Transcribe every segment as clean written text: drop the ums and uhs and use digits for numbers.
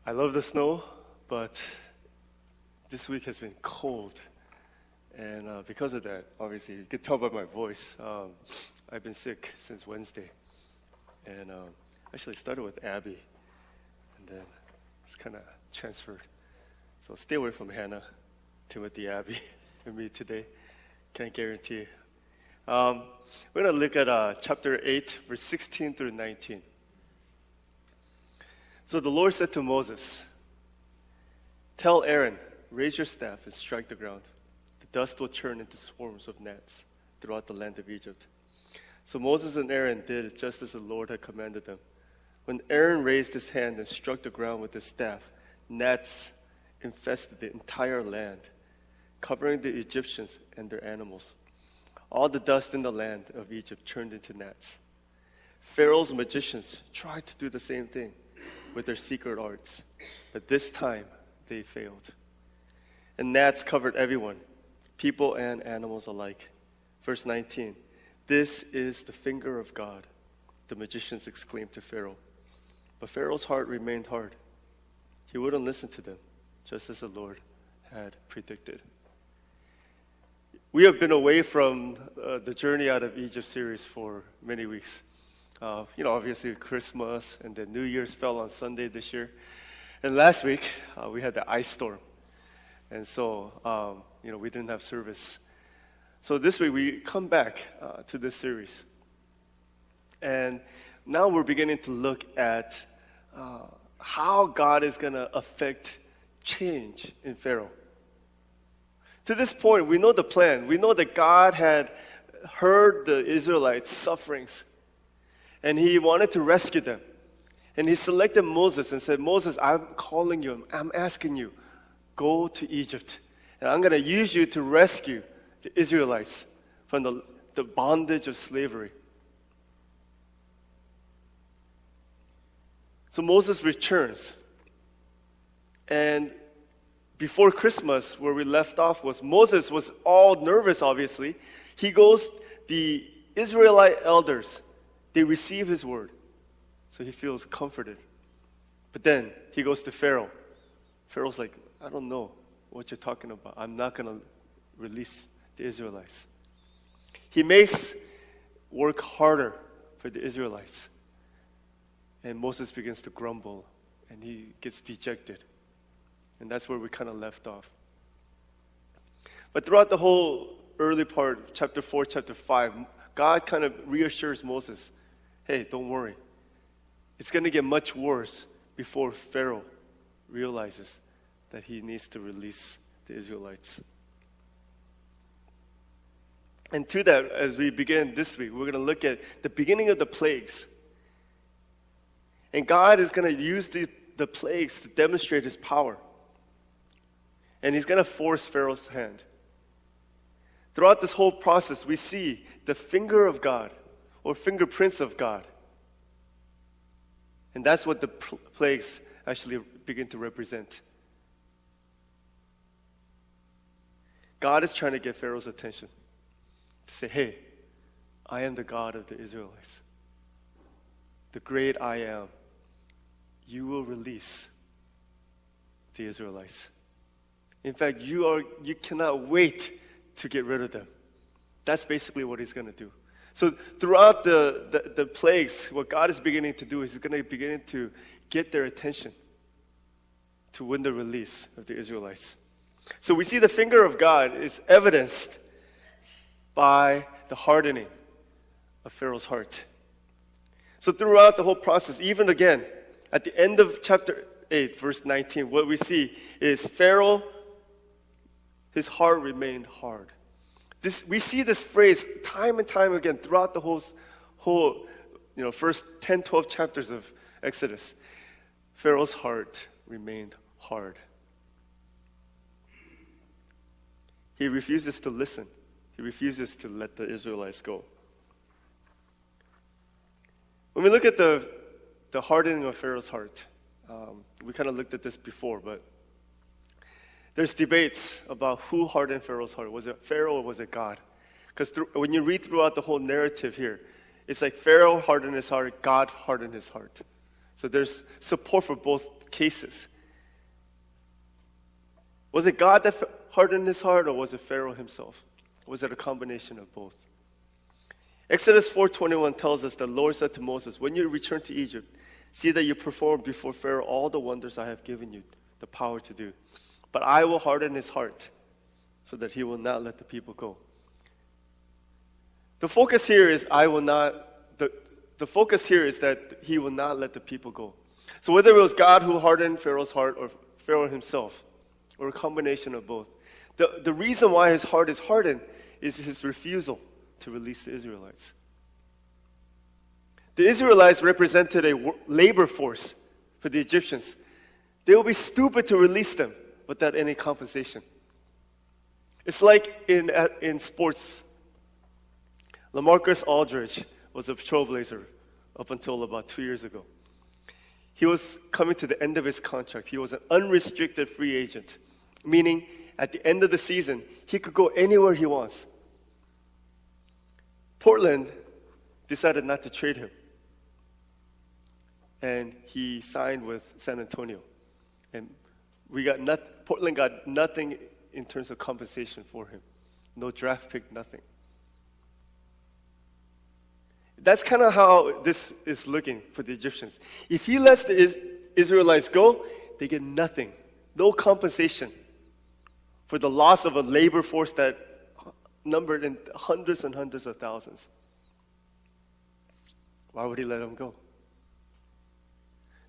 I love the snow, but this week has been cold. And because of that, obviously, you can tell by my voice, I've been sick since Wednesday. And actually started with Abby, and then it's kind of transferred. So stay away from Hannah, Timothy, Abby, and me today. Can't guarantee. We're going to look at chapter 8, verse 16 through 19. So the Lord said to Moses, "Tell Aaron, raise your staff and strike the ground. The dust will turn into swarms of gnats throughout the land of Egypt." So Moses and Aaron did just as the Lord had commanded them. When Aaron raised his hand and struck the ground with his staff, gnats infested the entire land, covering the Egyptians and their animals. All the dust in the land of Egypt turned into gnats. Pharaoh's magicians tried to do the same thing with their secret arts, but this time they failed. And gnats covered everyone, people and animals alike. Verse 19, "This is the finger of God," the magicians exclaimed to Pharaoh. But Pharaoh's heart remained hard. He wouldn't listen to them, just as the Lord had predicted. We have been away from the Journey Out of Egypt series for many weeks. Obviously Christmas and then New Year's fell on Sunday this year. And last week, we had the ice storm. And so, we didn't have service. So this week, we come back to this series. And now we're beginning to look at how God is going to affect change in Pharaoh. To this point, we know the plan. We know that God had heard the Israelites' sufferings, and He wanted to rescue them. And He selected Moses and said, "Moses, I'm calling you, I'm asking you, go to Egypt. And I'm going to use you to rescue the Israelites from the bondage of slavery." So Moses returns. And before Christmas, where we left off was Moses was all nervous, obviously. He goes, the Israelite elders, they receive his word. So he feels comforted. But then he goes to Pharaoh. Pharaoh's like, "I don't know what you're talking about. I'm not going to release the Israelites." He makes work harder for the Israelites. And Moses begins to grumble, and he gets dejected. And that's where we kind of left off. But throughout the whole early part, chapter 4, chapter 5, God kind of reassures Moses, "Hey, don't worry. It's going to get much worse before Pharaoh realizes that he needs to release the Israelites." And to that, as we begin this week, we're going to look at the beginning of the plagues. And God is going to use the plagues to demonstrate His power. And He's going to force Pharaoh's hand. Throughout this whole process, we see the finger of God, or fingerprints of God. And that's what the plagues actually begin to represent. God is trying to get Pharaoh's attention. To say, "Hey, I am the God of the Israelites. The great I am. You will release the Israelites. In fact, you cannot wait to get rid of them." That's basically what He's going to do. So throughout the plagues, what God is beginning to do is He's going to begin to get their attention to win the release of the Israelites. So we see the finger of God is evidenced by the hardening of Pharaoh's heart. So throughout the whole process, even again, at the end of chapter 8, verse 19, what we see is Pharaoh, his heart remained hard. We see this phrase time and time again throughout the whole first 10, 12 chapters of Exodus. Pharaoh's heart remained hard. He refuses to listen. He refuses to let the Israelites go. When we look at the hardening of Pharaoh's heart, we kind of looked at this before, but there's debates about who hardened Pharaoh's heart. Was it Pharaoh or was it God? Because when you read throughout the whole narrative here, it's like Pharaoh hardened his heart, God hardened his heart. So there's support for both cases. Was it God that hardened his heart, or was it Pharaoh himself? Was it a combination of both? Exodus 4:21 tells us that the Lord said to Moses, when you return to Egypt, see that you perform before Pharaoh all the wonders I have given you the power to do. But I will harden his heart so that he will not let the people go. The focus here is the focus here is that he will not let the people go. So whether it was God who hardened Pharaoh's heart or Pharaoh himself, or a combination of both, the reason why his heart is hardened is his refusal to release the Israelites. The Israelites represented a labor force for the Egyptians. They would be stupid to release them without any compensation. It's like in sports. LaMarcus Aldridge was a trailblazer up until about 2 years ago. He was coming to the end of his contract. He was an unrestricted free agent, meaning at the end of the season, he could go anywhere he wants. Portland decided not to trade him, and he signed with San Antonio. And Portland got nothing in terms of compensation for him. No draft pick, nothing. That's kind of how this is looking for the Egyptians. If he lets the Israelites go, they get nothing. No compensation for the loss of a labor force that numbered in hundreds and hundreds of thousands. Why would he let them go?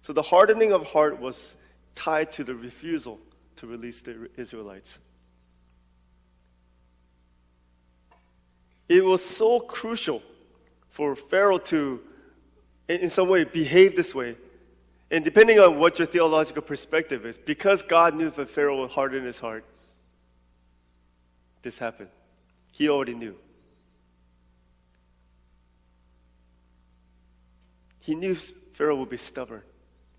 So the hardening of heart was tied to the refusal to release the Israelites. It was so crucial for Pharaoh to, in some way, behave this way. And depending on what your theological perspective is, because God knew that Pharaoh would harden his heart, this happened. He already knew. He knew Pharaoh would be stubborn,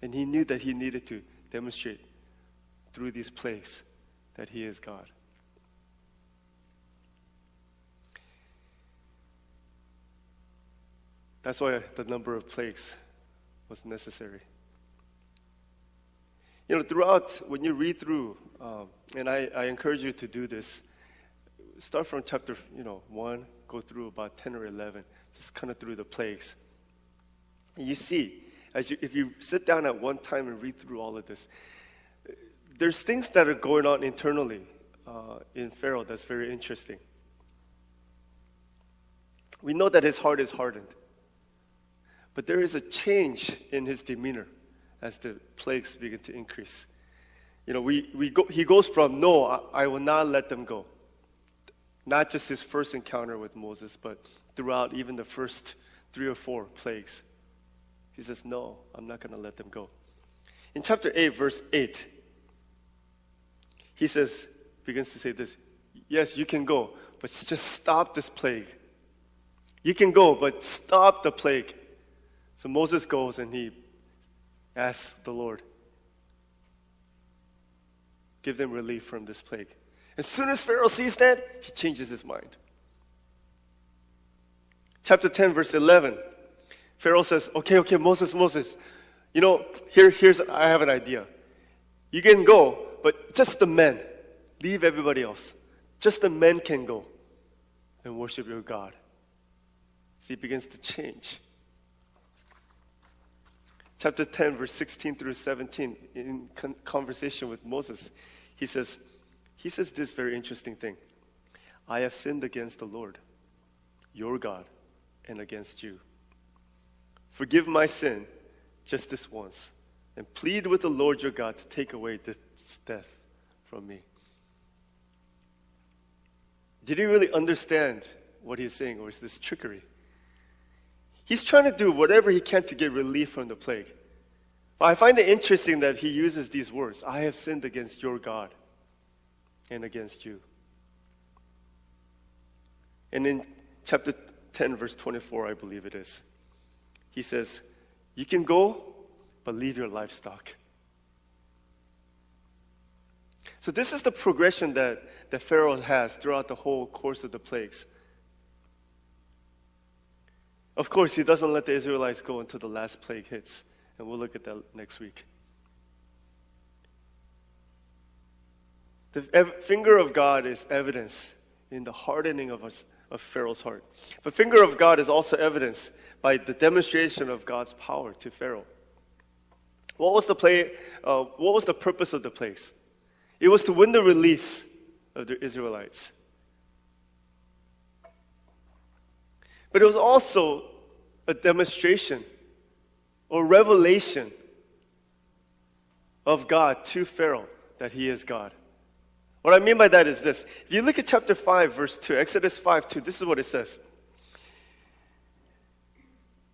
and he knew that he needed to demonstrate through these plagues that he is God. That's why the number of plagues was necessary. You know, throughout, when you read through, and I encourage you to do this, start from chapter 1, go through about 10 or 11, just kind of through the plagues. And you see, if you sit down at one time and read through all of this, there's things that are going on internally in Pharaoh that's very interesting. We know that his heart is hardened. But there is a change in his demeanor as the plagues begin to increase. You know, he goes from, no, I will not let them go. Not just his first encounter with Moses, but throughout even the first 3 or 4 plagues. He says, no, I'm not going to let them go. In chapter 8, verse 8, he begins to say this, yes, you can go, but just stop this plague. You can go, but stop the plague. So Moses goes and he asks the Lord, give them relief from this plague. As soon as Pharaoh sees that, he changes his mind. Chapter 10, verse 11, Pharaoh says, okay, Moses, you know, I have an idea. You can go, but just the men, leave everybody else. Just the men can go and worship your God. So he begins to change. Chapter 10, verse 16 through 17, in conversation with Moses, he says this very interesting thing. I have sinned against the Lord, your God, and against you. Forgive my sin just this once, and plead with the Lord your God to take away this death from me. Did he really understand what he's saying, or is this trickery? He's trying to do whatever he can to get relief from the plague. But I find it interesting that he uses these words, I have sinned against your God and against you. And in chapter 10, verse 24, I believe it is, he says, you can go, but leave your livestock. So this is the progression that Pharaoh has throughout the whole course of the plagues. Of course, he doesn't let the Israelites go until the last plague hits. And we'll look at that next week. The finger of God is evidence in the hardening of Pharaoh's heart. The finger of God is also evidence by the demonstration of God's power to Pharaoh. What was the purpose of the plagues? It was to win the release of the Israelites. But it was also a demonstration or revelation of God to Pharaoh that he is God. What I mean by that is this. If you look at chapter 5, verse 2, Exodus 5, 2, this is what it says.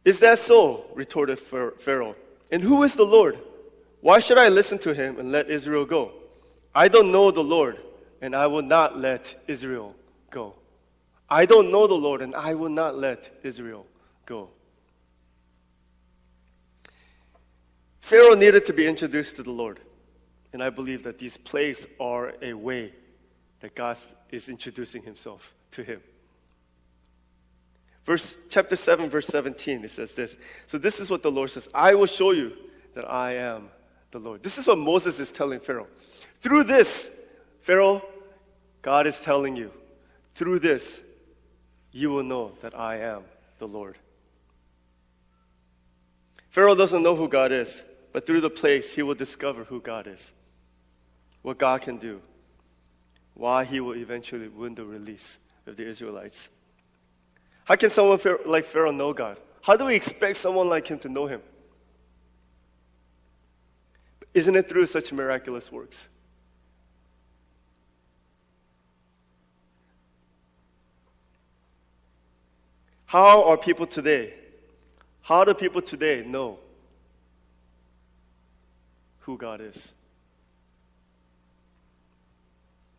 "Is that so?" retorted Pharaoh. "And who is the Lord? Why should I listen to him and let Israel go? I don't know the Lord, and I will not let Israel go." I don't know the Lord, and I will not let Israel go. Pharaoh needed to be introduced to the Lord. And I believe that these plagues are a way that God is introducing himself to him. Chapter 7, verse 17, it says this. So this is what the Lord says. "I will show you that I am the Lord." This is what Moses is telling Pharaoh. Through this, Pharaoh, God is telling you, through this, you will know that I am the Lord. Pharaoh doesn't know who God is, but through the plagues, he will discover who God is, what God can do, why he will eventually win the release of the Israelites. How can someone like Pharaoh know God? How do we expect someone like him to know him? Isn't it through such miraculous works? How are people today? How do people today know who God is?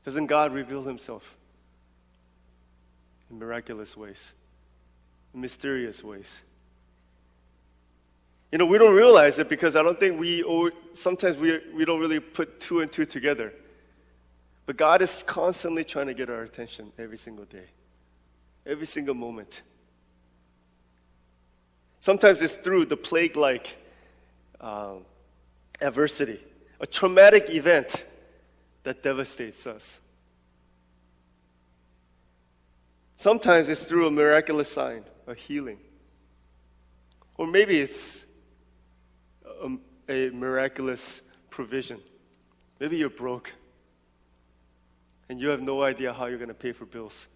Doesn't God reveal himself in miraculous ways, in mysterious ways? We don't realize it because I don't think sometimes we don't really put two and two together. But God is constantly trying to get our attention every single day, every single moment. Sometimes it's through the plague-like adversity, a traumatic event that devastates us. Sometimes it's through a miraculous sign, a healing. Or maybe it's a miraculous provision. Maybe you're broke and you have no idea how you're going to pay for bills.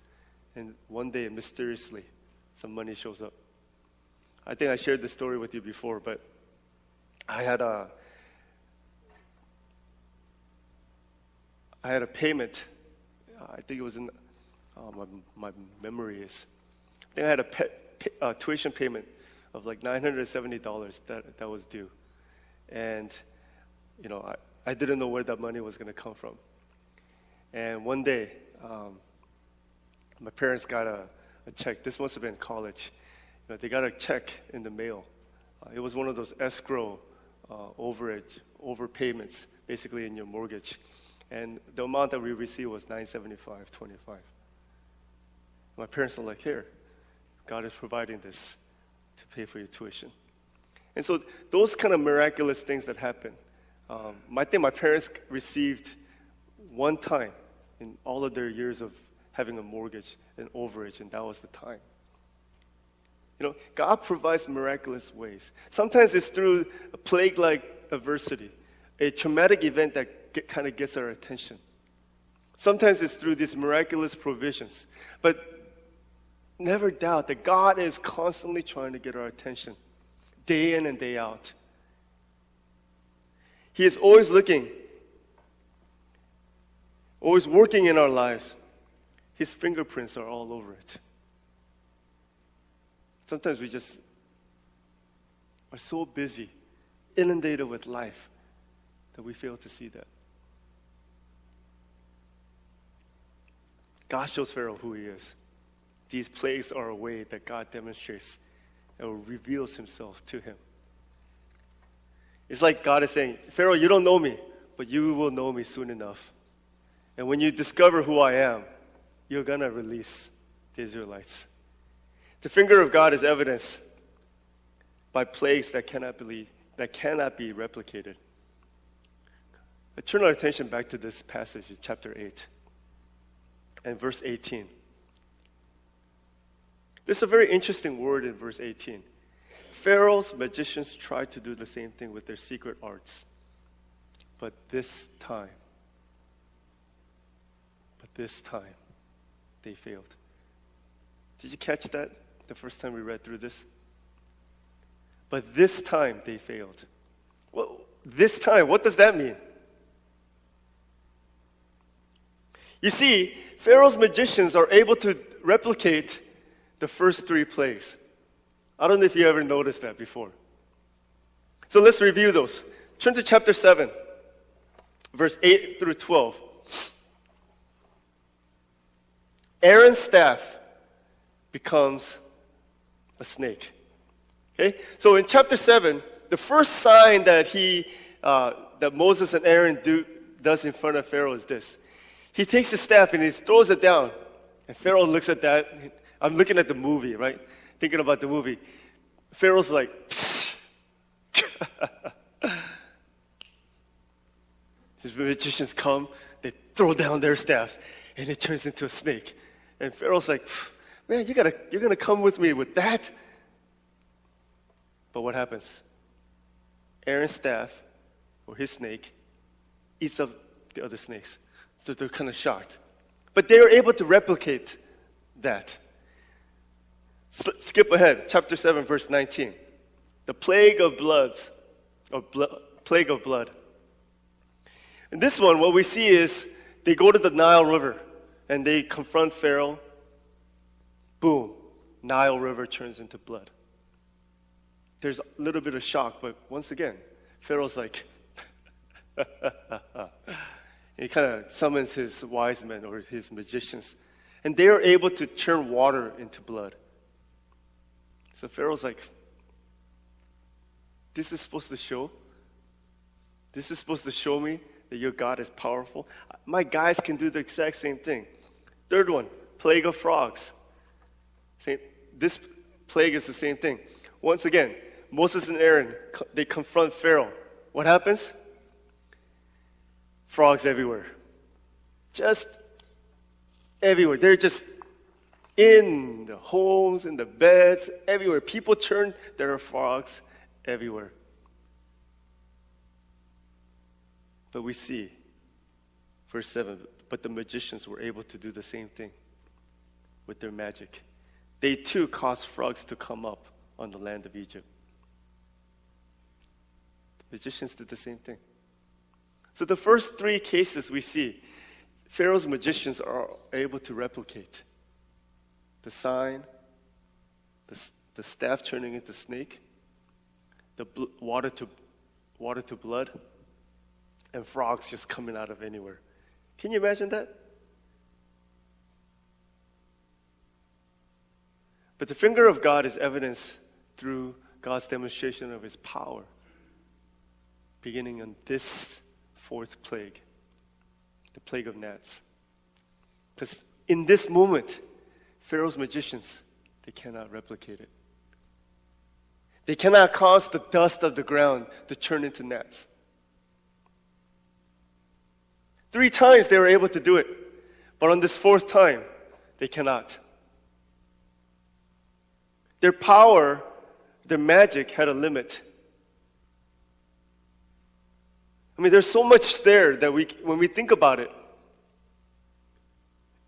And one day, mysteriously, some money shows up. I think I shared this story with you before, but I had a payment. I think it was in my memory is. I think I had a tuition payment of like $970 that was due, and I didn't know where that money was going to come from. And one day, my parents got a check. This must have been college. They got a check in the mail. It was one of those escrow overpayments, basically in your mortgage. And the amount that we received was $975.25. My parents are like, "Here, God is providing this to pay for your tuition." And so those kind of miraculous things that happen, I think my parents received one time in all of their years of having a mortgage, an overage, and that was the time. God provides miraculous ways. Sometimes it's through a plague-like adversity, a traumatic event that kind of gets our attention. Sometimes it's through these miraculous provisions. But never doubt that God is constantly trying to get our attention, day in and day out. He is always looking, always working in our lives. His fingerprints are all over it. Sometimes we just are so busy, inundated with life, that we fail to see that. God shows Pharaoh who he is. These plagues are a way that God demonstrates or reveals himself to him. It's like God is saying, "Pharaoh, you don't know me, but you will know me soon enough. And when you discover who I am, you're going to release the Israelites." The finger of God is evidenced by plagues that cannot be replicated. But turn our attention back to this passage in chapter 8 and verse 18. There's a very interesting word in verse 18. Pharaoh's magicians tried to do the same thing with their secret arts. But this time, they failed. Did you catch that the first time we read through this? But this time they failed. Well, this time, what does that mean? You see, Pharaoh's magicians are able to replicate the first 3 plagues. I don't know if you ever noticed that before. So let's review those. Turn to chapter 7, verse 8 through 12. Aaron's staff becomes a snake. Okay? So in chapter 7, the first sign that that Moses and Aaron does in front of Pharaoh is this. He takes his staff and he throws it down. And Pharaoh looks at that. I'm looking at the movie, right? Thinking about the movie. Pharaoh's like, these magicians come, they throw down their staffs, and it turns into a snake. And Pharaoh's like, man, you're gonna come with me with that? But what happens? Aaron's staff, or his snake, eats up the other snakes. So they're kind of shocked. But they are able to replicate that. Skip ahead, chapter 7, verse 19. The plague of plague of blood. In this one, what we see is they go to the Nile River and they confront Pharaoh. Boom, Nile River turns into blood. There's a little bit of shock, but once again, Pharaoh's like, he kind of summons his wise men or his magicians, and they are able to turn water into blood. So Pharaoh's like, this is supposed to show me that your God is powerful. My guys can do the exact same thing. Third one, plague of frogs. This plague is the same thing. Once again, Moses and Aaron, they confront Pharaoh. What happens? Frogs everywhere. Just everywhere. They're just in the homes, in the beds, everywhere. People turn, there are frogs everywhere. But we see, verse 7, but the magicians were able to do the same thing with their magic. They too caused frogs to come up on the land of Egypt. The magicians did the same thing. So the first 3 cases we see, Pharaoh's magicians are able to replicate the sign, the staff turning into snake, the water to blood, and frogs just coming out of anywhere. Can you imagine that? But the finger of God is evidence through God's demonstration of his power, beginning on this 4th plague, the plague of gnats. Because in this moment, Pharaoh's magicians, they cannot replicate it. They cannot cause the dust of the ground to turn into gnats. 3 times they were able to do it, but on this 4th time, they cannot. Their power, their magic had a limit. I mean, there's so much there that when we think about it,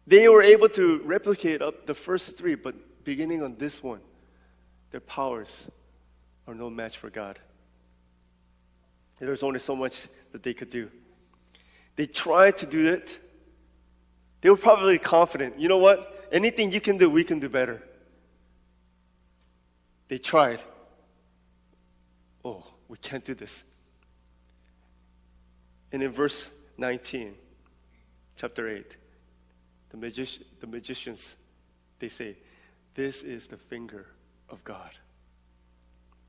they were able to replicate up the first 3, but beginning on this one, their powers are no match for God. There's only so much that they could do. They tried to do it. They were probably confident. You know what? Anything you can do, we can do better. They tried. Oh, we can't do this. And in verse 19, chapter 8, the magicians, they say, this is the finger of God.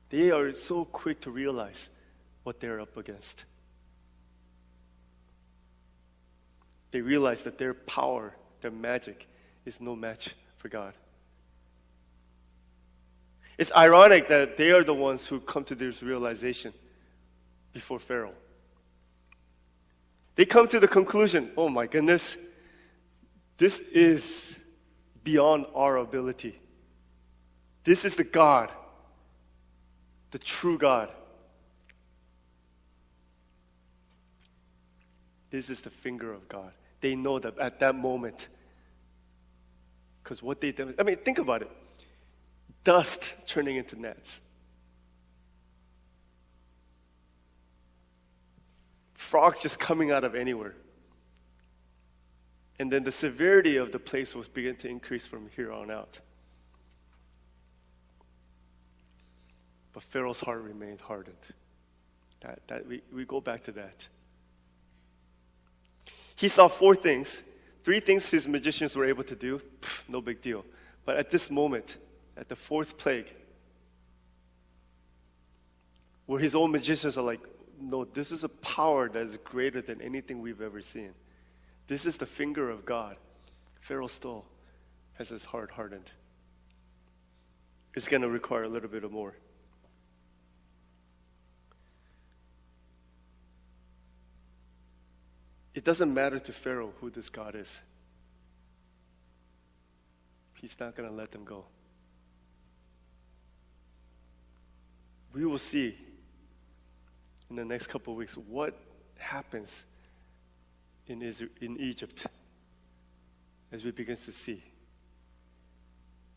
They are so quick to realize what they're up against. They realize that their power, their magic, is no match for God. It's ironic that they are the ones who come to this realization before Pharaoh. They come to the conclusion, oh my goodness, this is beyond our ability. This is the God, the true God. This is the finger of God. They know that at that moment. Because what they did, think about it. Dust turning into nets. Frogs just coming out of anywhere. And then the severity of the place was begin to increase from here on out. But Pharaoh's heart remained hardened. We go back to that. He saw 4 things. 3 things his magicians were able to do. No big deal. But at this moment, at the 4th plague, where his own magicians are like, no, this is a power that is greater than anything we've ever seen. This is the finger of God. Pharaoh still has his heart hardened. It's going to require a little bit more. It doesn't matter to Pharaoh who this God is. He's not going to let them go. We will see in the next couple of weeks what happens in Egypt as we begin to see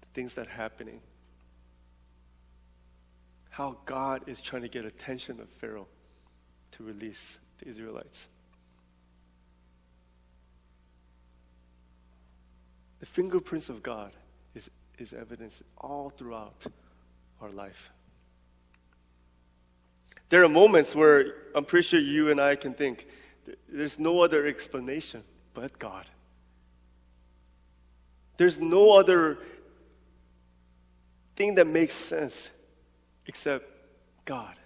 the things that are happening. How God is trying to get attention of Pharaoh to release the Israelites. The fingerprints of God is evidence all throughout our life. There are moments where I'm pretty sure you and I can think, there's no other explanation but God. There's no other thing that makes sense except God.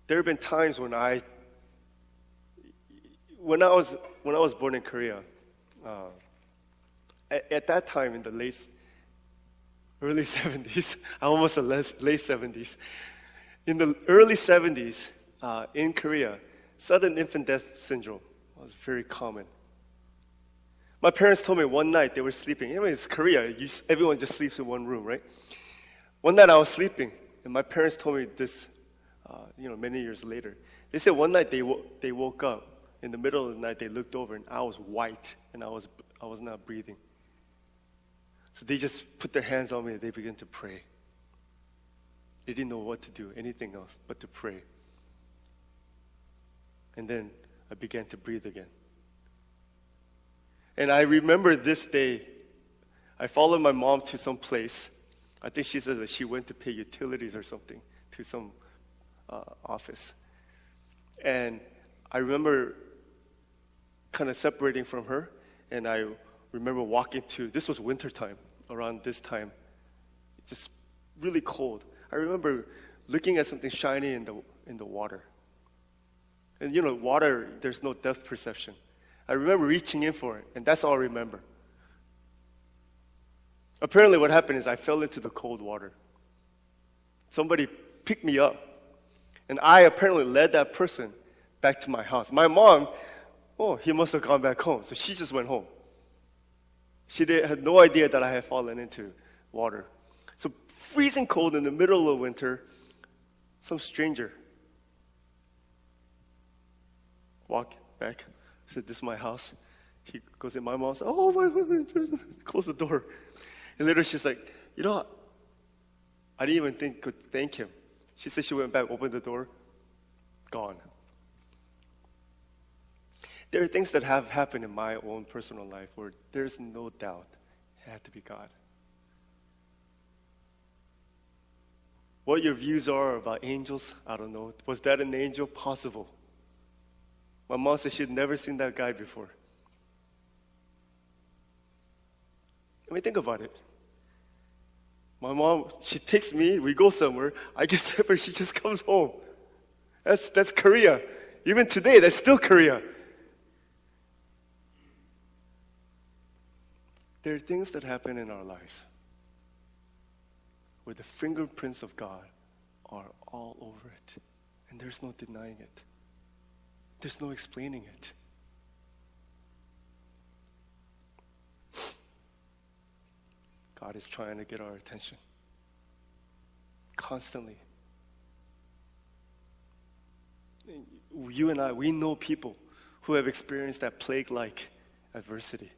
There have been times when I was born in Korea, at that time in the early 70s, I almost said late 70s. In the early 70s, in Korea, sudden infant death syndrome was very common. My parents told me one night they were sleeping. It's Korea, everyone just sleeps in one room, right? One night I was sleeping, and my parents told me this, many years later. They said one night they woke up. In the middle of the night, they looked over, and I was white, and I was not breathing. So they just put their hands on me, and they began to pray. They didn't know what to do, anything else but to pray. And then I began to breathe again. And I remember this day, I followed my mom to some place. I think she said that she went to pay utilities or something to some office. And I remember kind of separating from her, and I remember walking this was wintertime, around this time, just really cold. I remember looking at something shiny in the water. And water, there's no depth perception. I remember reaching in for it, and that's all I remember. Apparently what happened is I fell into the cold water. Somebody picked me up, and I apparently led that person back to my house. My mom, he must have gone back home, so she just went home. She had no idea that I had fallen into water. So freezing cold in the middle of winter, some stranger walked back, said, "This is my house." He goes in my mom's, "Oh, close the door." And later she's like, I didn't even think could thank him. She said she went back, opened the door, gone. There are things that have happened in my own personal life where there's no doubt it had to be God. What your views are about angels, I don't know. Was that an angel? Possible. My mom said she'd never seen that guy before. Think about it. My mom, she takes me, we go somewhere, I get separated, she just comes home. That's Korea. Even today, that's still Korea. There are things that happen in our lives where the fingerprints of God are all over it. And there's no denying it. There's no explaining it. God is trying to get our attention. Constantly. You and I, we know people who have experienced that plague-like adversity.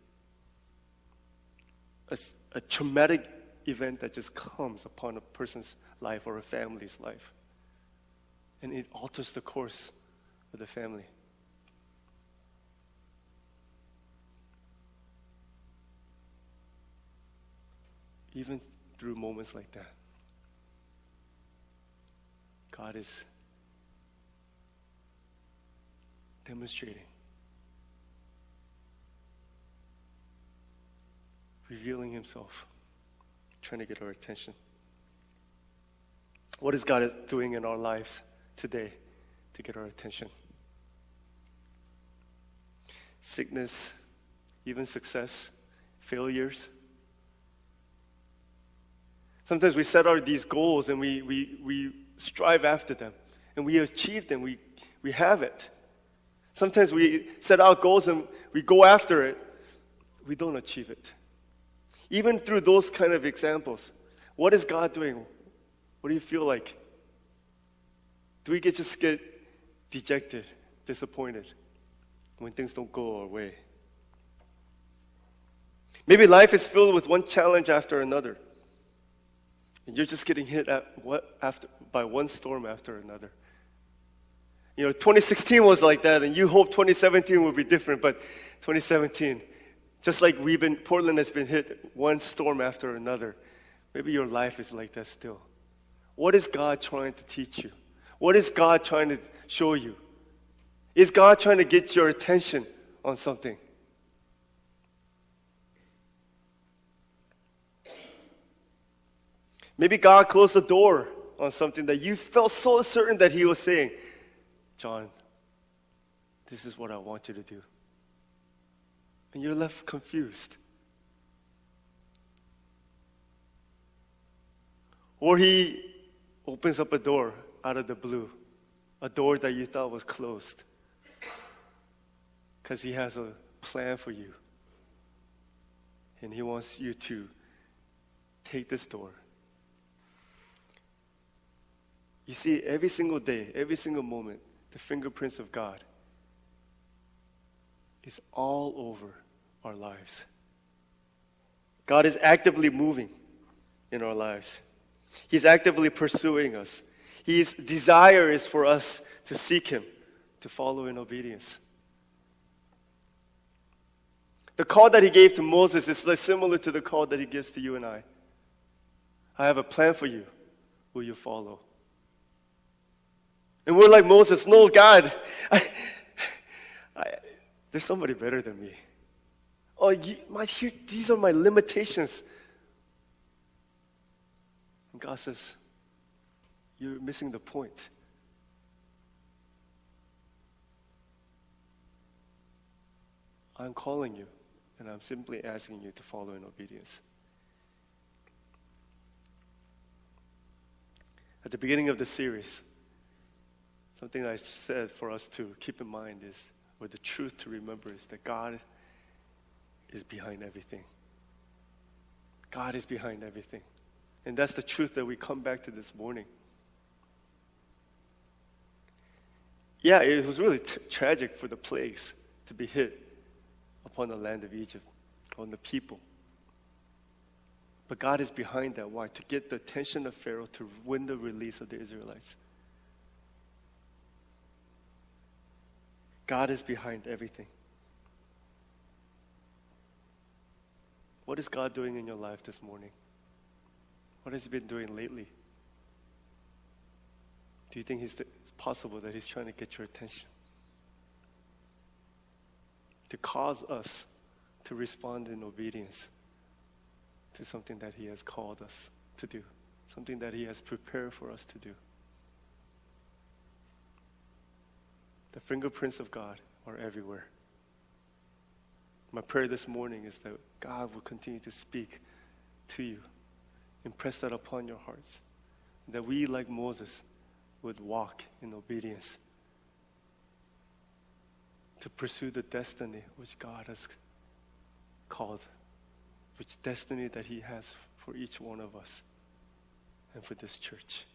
A traumatic event that just comes upon a person's life or a family's life. And it alters the course of the family. Even through moments like that, God is demonstrating, revealing himself, trying to get our attention. What is God doing in our lives today to get our attention? Sickness, even success, failures. Sometimes we set out these goals and we strive after them. And we achieve them. We have it. Sometimes we set out goals and we go after it. We don't achieve it. Even through those kind of examples, what is God doing? What do you feel like? Do we just get dejected, disappointed when things don't go our way? Maybe life is filled with one challenge after another. And you're just getting hit by one storm after another. 2016 was like that, and you hope 2017 will be different, but 2017, just like Portland has been hit one storm after another, maybe your life is like that still. What is God trying to teach you? What is God trying to show you? Is God trying to get your attention on something? Maybe God closed the door on something that you felt so certain that he was saying, John, this is what I want you to do. And you're left confused. Or he opens up a door out of the blue, a door that you thought was closed, because he has a plan for you. And he wants you to take this door. You see, every single day, every single moment, the fingerprints of God is all over our lives. God is actively moving in our lives. He's actively pursuing us. His desire is for us to seek him, to follow in obedience. The call that he gave to Moses is similar to the call that he gives to you and I. I have a plan for you. Will you follow? And we're like Moses, no, God, there's somebody better than me. Oh, these are my limitations. And God says, you're missing the point. I'm calling you, and I'm simply asking you to follow in obedience. At the beginning of the series, something I said for us to keep in mind is, or the truth to remember is that God is behind everything. God is behind everything. And that's the truth that we come back to this morning. Yeah, it was really tragic for the plagues to be hit upon the land of Egypt, on the people. But God is behind that. Why? To get the attention of Pharaoh, to win the release of the Israelites. God is behind everything. What is God doing in your life this morning? What has he been doing lately? Do you think it's possible that he's trying to get your attention? To cause us to respond in obedience to something that he has called us to do, something that he has prepared for us to do. The fingerprints of God are everywhere. My prayer this morning is that God will continue to speak to you. Impress that upon your hearts. that we, like Moses, would walk in obedience to pursue the destiny which God has called, which destiny that He has for each one of us and for this church.